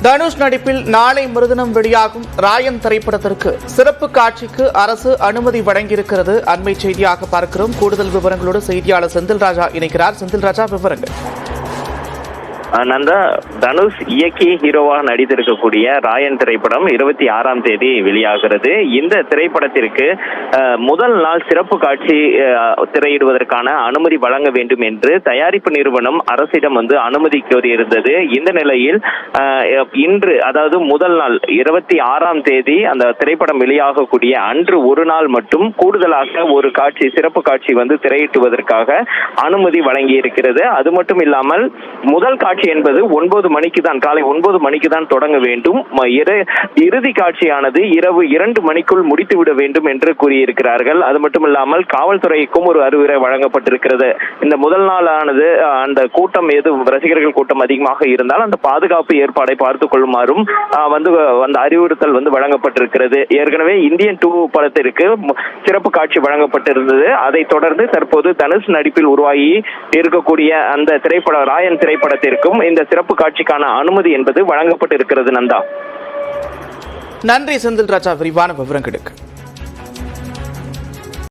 தனுஷ் நடிப்பில் நாளை மறுதினம் வெளியாகும் ராயன் திரைப்படத்திற்கு சிறப்பு காட்சிக்கு அரசு அனுமதி வழங்கியிருக்கிறது. அண்மை செய்தியாக பார்க்கிறோம். கூடுதல் விவரங்களோடு செய்தியாளர் செந்தில் ராஜா இணைக்கிறார். செந்தில் ராஜா, விவரங்கள். நந்தா, தனுஷ் இயக்கி ஹீரோவாக நடித்திருக்கக்கூடிய ராயன் திரைப்படம் 26ஆம் தேதி வெளியாகிறது. இந்த திரைப்படத்திற்கு முதல் நாள் சிறப்பு காட்சி திரையிடுவதற்கான அனுமதி வழங்க வேண்டும் என்று தயாரிப்பு நிறுவனம் அரசிடம் அனுமதி கோரியிருந்தது. இந்த நிலையில் இன்று, அதாவது முதல் நாள் 26ஆம் தேதி அந்த திரைப்படம் வெளியாகக்கூடிய அன்று ஒரு நாள் மட்டும் கூடுதலாக ஒரு காட்சி, சிறப்பு காட்சி திரையிட்டுவதற்காக அனுமதி வழங்கியிருக்கிறது. அது மட்டும் இல்லாமல் முதல் காட்சி என்பது 9 மணிக்கு தான், காலை 9 மணிக்கு தான் தொடங்க வேண்டும். இறுதி காட்சியானது இரவு 2 மணிக்குள் முடித்துவிட வேண்டும் என்று கூறியிருக்கிறார்கள். அது மட்டுமில்லாமல் காவல்துறைக்கும் ஒரு அறிவுரை வழங்கப்பட்டிருக்கிறது. இந்த முதல் நாளானது அந்த கூட்டம் ரசிகர்கள் கூட்டம் அதிகமாக இருந்தால் அந்த பாதுகாப்பு ஏற்பாடை பார்த்துக் கொள்ளுமாறும் அந்த அறிவுறுத்தல் வழங்கப்பட்டிருக்கிறது. ஏற்கனவே இந்தியன் 2 படத்திற்கு சிறப்பு காட்சி வழங்கப்பட்டிருந்தது. அதை தொடர்ந்து தற்போது தனுஷ் நடிப்பில் உருவாகி இருக்கக்கூடிய அந்த ராயன் திரைப்படத்திற்கும் இந்த சிறப்பு காட்சிக்கான அனுமதி என்பது வழங்கப்பட்டிருக்கிறது. நந்தா, நன்றி செந்தில் ராஜா, விரிவான விவரங்களுக்கு.